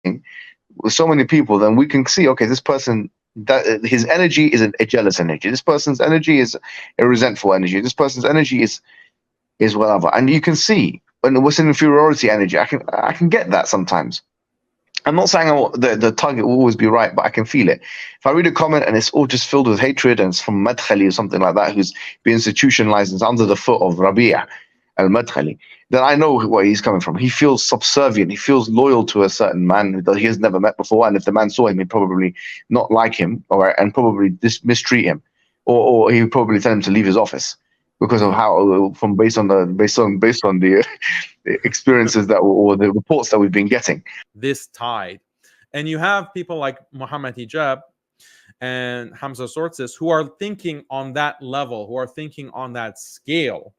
with so many people, then we can see, okay, this person, that his energy is a jealous energy. This person's energy is a resentful energy. This person's energy is whatever. And you can see when what's an inferiority energy. I can get that sometimes. I'm not saying the target will always be right, but I can feel it. If I read a comment and it's all just filled with hatred and it's from Madkhali or something like that, who's been institutionalized and under the foot of Rabi'a al-Madkhali, then I know where he's coming from. He feels subservient. He feels loyal to a certain man that he has never met before. And if the man saw him, he'd probably not like him, and probably mistreat him, or he would probably tell him to leave his office because of how, from based on the experiences that or the reports that we've been getting. This tide. And you have people like Mohammed Hijãb and Hamza Sortsis who are thinking on that level, who are thinking on that scale.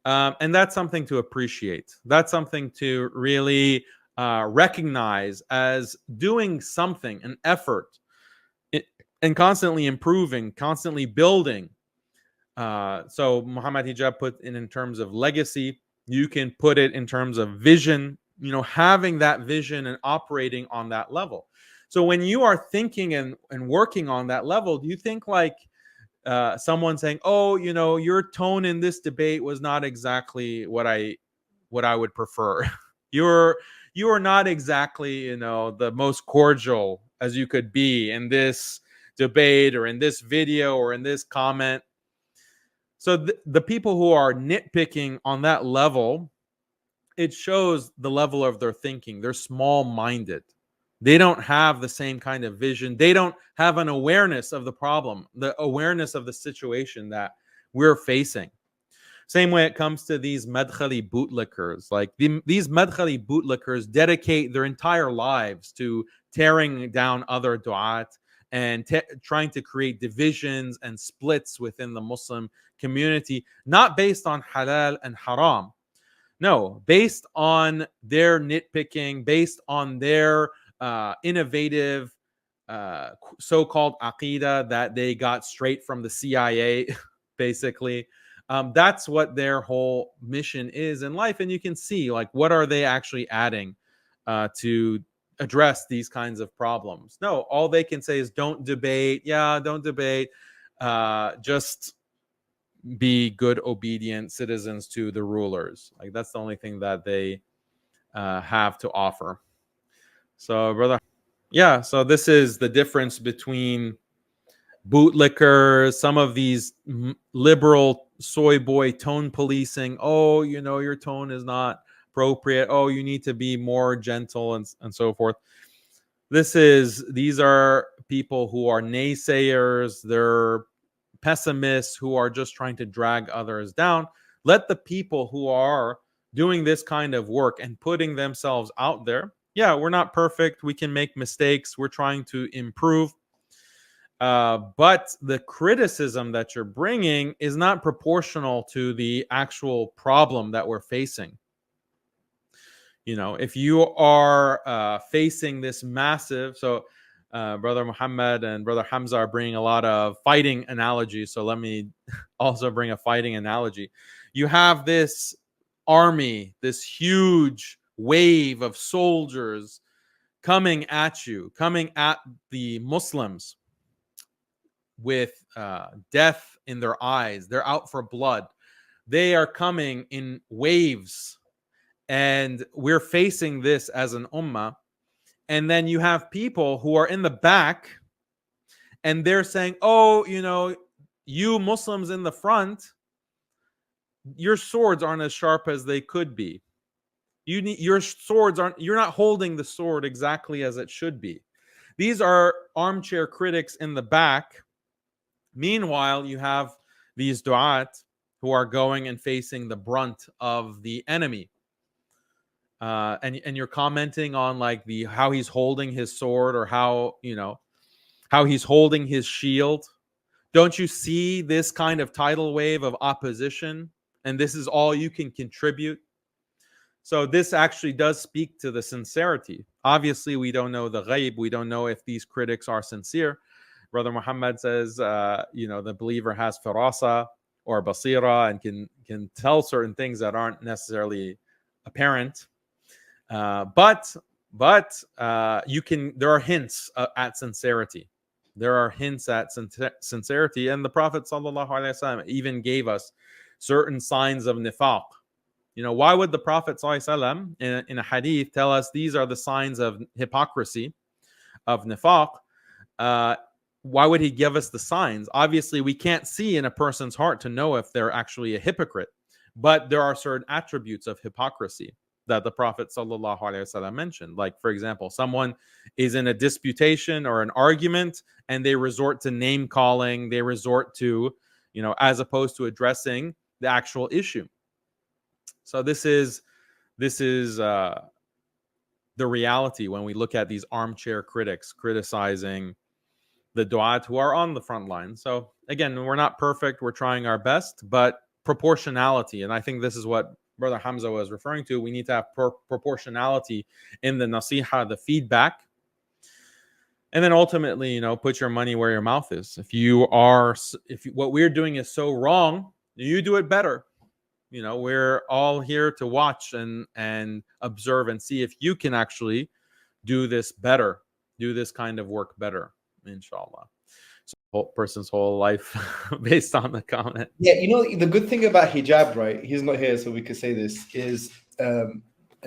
And that's something to appreciate. That's something to really recognize as doing something, an effort, and constantly improving, constantly building. So Mohammed Hijãb put in terms of legacy. You can put it in terms of vision, having that vision and operating on that level. So when you are thinking and working on that level, do you think like someone saying, oh, your tone in this debate was not exactly what I would prefer. you are not exactly, the most cordial as you could be in this debate or in this video or in this comment. So the people who are nitpicking on that level, it shows the level of their thinking. They're small-minded. They don't have the same kind of vision. They don't have an awareness of the problem, the awareness of the situation that we're facing. Same way it comes to these Madkhali bootlickers. Like these Madkhali bootlickers dedicate their entire lives to tearing down other du'at and trying to create divisions and splits within the Muslim community, not based on halal and haram. No, based on their nitpicking, based on their innovative so-called aqidah that they got straight from the CIA, basically. That's what their whole mission is in life. And you can see, like, what are they actually adding to address these kinds of problems? No, all they can say is don't debate. Yeah, don't debate. Just be good, obedient citizens to the rulers. Like, that's the only thing that they have to offer. So, brother, yeah, so this is the difference between bootlickers, some of these liberal soy boy tone policing. Oh, your tone is not appropriate. Oh, you need to be more gentle and so forth. These are people who are naysayers. They're pessimists who are just trying to drag others down. Let the people who are doing this kind of work and putting themselves out there. Yeah, we're not perfect. We can make mistakes. We're trying to improve. But the criticism that you're bringing is not proportional to the actual problem that we're facing. If you are facing this massive, so Brother Mohammed and Brother Hamza are bringing a lot of fighting analogies. So let me also bring a fighting analogy. You have this army, this huge wave of soldiers coming at you, coming at the Muslims with death in their eyes. They're out for blood. They are coming in waves. And we're facing this as an ummah. And then you have people who are in the back and they're saying, oh, you Muslims in the front, your swords aren't as sharp as they could be. Your swords you're not holding the sword exactly as it should be. These are armchair critics in the back. Meanwhile, you have these du'at who are going and facing the brunt of the enemy. And you're commenting on like how he's holding his sword or how he's holding his shield. Don't you see this kind of tidal wave of opposition? And this is all you can contribute. So this actually does speak to the sincerity. Obviously, we don't know the ghaib. We don't know if these critics are sincere. Brother Muhammad says, the believer has firasa or basira and can tell certain things that aren't necessarily apparent. But But there are hints at sincerity. There are hints at sincerity, and the Prophet sallallahu alaihi wasallam even gave us certain signs of nifaq. Why would the Prophet sallallahu alaihi wasallam in a hadith tell us these are the signs of hypocrisy, of nifaq? Why would he give us the signs? Obviously, we can't see in a person's heart to know if they're actually a hypocrite, but there are certain attributes of hypocrisy that the Prophet sallallahu alaihi wasallam mentioned. Like, for example, someone is in a disputation or an argument and they resort to name calling, they resort to, as opposed to addressing the actual issue. So this is the reality when we look at these armchair critics criticizing the du'at who are on the front line. So again, we're not perfect, we're trying our best, but proportionality, and I think this is what Brother Hamza was referring to. We need to have proportionality in the nasiha, the feedback, and then ultimately, put your money where your mouth is. If what we're doing is so wrong, you do it better. We're all here to watch and observe and see if you can actually do this better, do this kind of work better, inshallah. So person's whole life based on the comment. Yeah, the good thing about hijab, right? He's not here, so we could say this is, and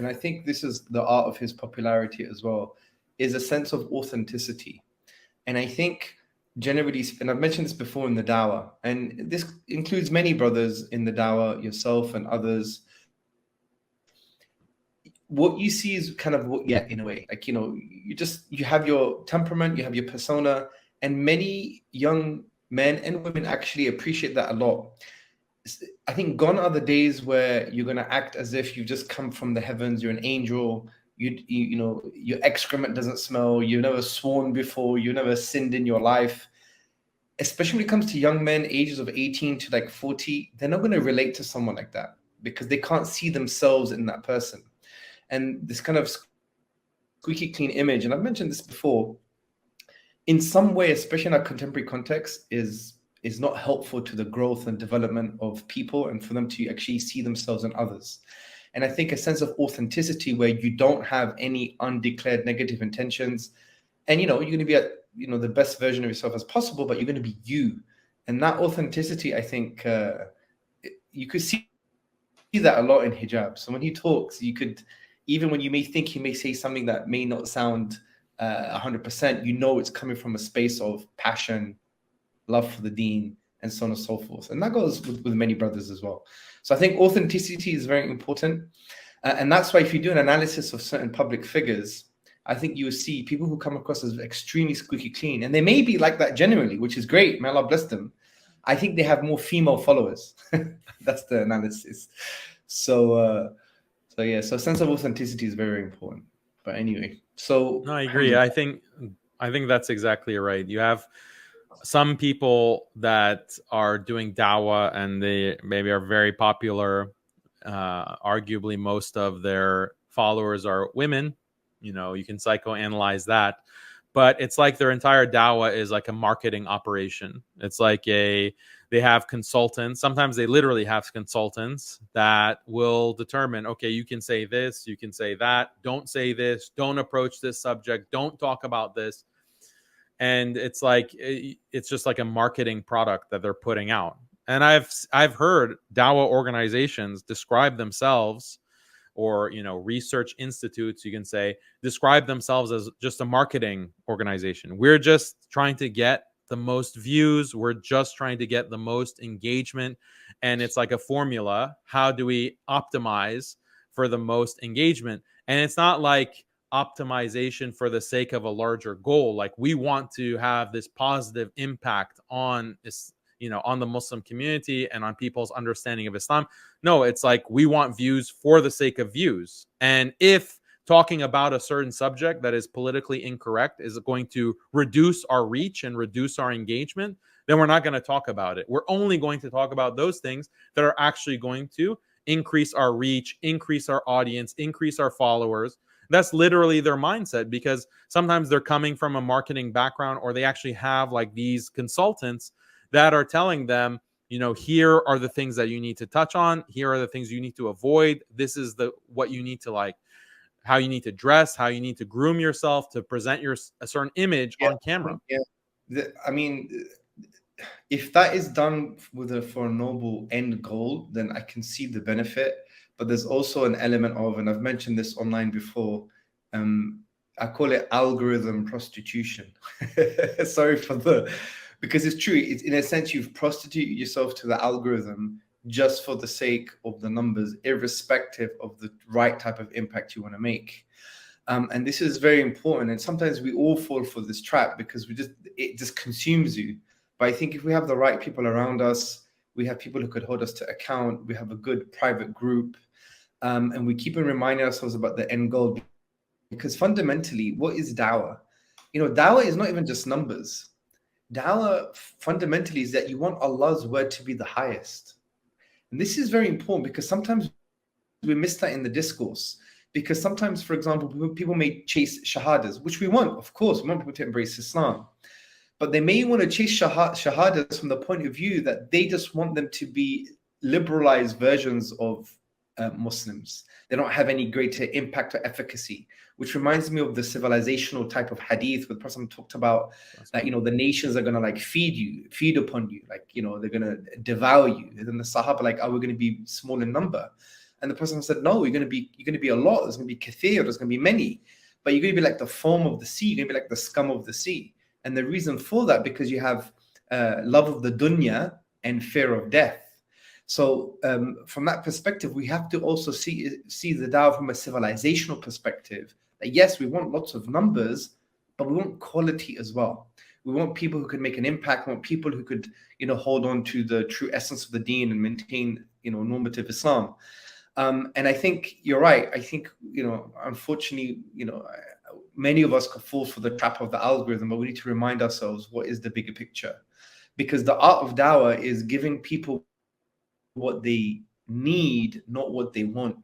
I think this is the art of his popularity as well, is a sense of authenticity. And I think generally, and I've mentioned this before in the dawah, and this includes many brothers in the dawah, yourself and others. What you see is kind of in a way, like, you have your temperament, you have your persona, and many young men and women actually appreciate that a lot. I think gone are the days where you're going to act as if you've just come from the heavens, you're an angel, your excrement doesn't smell, you've never sworn before, you've never sinned in your life. Especially when it comes to young men, ages of 18 to like 40, they're not going to relate to someone like that because they can't see themselves in that person. And this kind of squeaky clean image, and I've mentioned this before, in some way, especially in our contemporary context, is not helpful to the growth and development of people and for them to actually see themselves in others. And I think a sense of authenticity where you don't have any undeclared negative intentions, and you're going to be at the best version of yourself as possible, but you're going to be you. And that authenticity, I think you could see that a lot in hijab. So when he talks, you could, even when you may think he may say something that may not sound 100%, it's coming from a space of passion, love for the deen, and so on and so forth. And that goes with many brothers as well. So I think authenticity is very important. And that's why if you do an analysis of certain public figures, I think you will see people who come across as extremely squeaky clean. And they may be like that generally, which is great. May Allah bless them. I think they have more female followers. That's the analysis. So a sense of authenticity is very important. But anyway, so no, I agree. I think that's exactly right. You have some people that are doing dawah and they maybe are very popular. Arguably, most of their followers are women. You can psychoanalyze that. But it's like their entire dawah is like a marketing operation. It's like they have consultants. Sometimes they literally have consultants that will determine, okay, you can say this, you can say that, don't say this, don't approach this subject, don't talk about this. And it's just like a marketing product that they're putting out. And I've heard dawah organizations describe themselves, or research institutes, you can say, describe themselves as just a marketing organization. We're just trying to get the most views, we're just trying to get the most engagement, and it's like a formula. How do we optimize for the most engagement? And it's not like optimization for the sake of a larger goal, like we want to have this positive impact on this, on the Muslim community and on people's understanding of Islam. No, it's like we want views for the sake of views. And if talking about a certain subject that is politically incorrect is going to reduce our reach and reduce our engagement, then we're not going to talk about it. We're only going to talk about those things that are actually going to increase our reach, increase our audience, increase our followers. That's literally their mindset, because sometimes they're coming from a marketing background, or they actually have like these consultants that are telling them, here are the things that you need to touch on. Here are the things you need to avoid. This is what you need to how you need to dress, how you need to groom yourself to present a certain image on camera. I mean, if that is done for a noble end goal, then I can see the benefit. But there's also an element of, and I've mentioned this online before, I call it algorithm prostitution. Sorry because it's true. It's, in a sense, you've prostituted yourself to the algorithm just for the sake of the numbers, irrespective of the right type of impact you want to make. And this is very important. And sometimes we all fall for this trap because it just consumes you. But I think if we have the right people around us, we have people who could hold us to account, we have a good private group, and we keep on reminding ourselves about the end goal. Because fundamentally, what is dawah? Dawah is not even just numbers. Dawah fundamentally is that you want Allah's word to be the highest. And this is very important because sometimes we miss that in the discourse. Because sometimes, for example, people may chase shahadas, which we want, of course, we want people to embrace Islam. But they may want to chase shahadas from the point of view that they just want them to be liberalized versions of Muslims. They don't have any greater impact or efficacy, which reminds me of the civilizational type of hadith where the Prophet talked about that, the nations are going to feed upon you, they're going to devour you. And then the Sahaba we're going to be small in number. And the Prophet said, no, you're going to be a lot. There's going to be kathir, there's going to be many, but you're going to be like the foam of the sea. You're going to be like the scum of the sea. And the reason for that, because you have love of the dunya and fear of death. So from that perspective, we have to also see the dawah from a civilizational perspective. That yes, we want lots of numbers, but we want quality as well. We want people who could make an impact. We want people who could, hold on to the true essence of the deen and maintain, normative Islam. And I think you're right. I think, unfortunately, many of us could fall for the trap of the algorithm, but we need to remind ourselves what is the bigger picture. Because the art of dawah is giving people what they need, not what they want.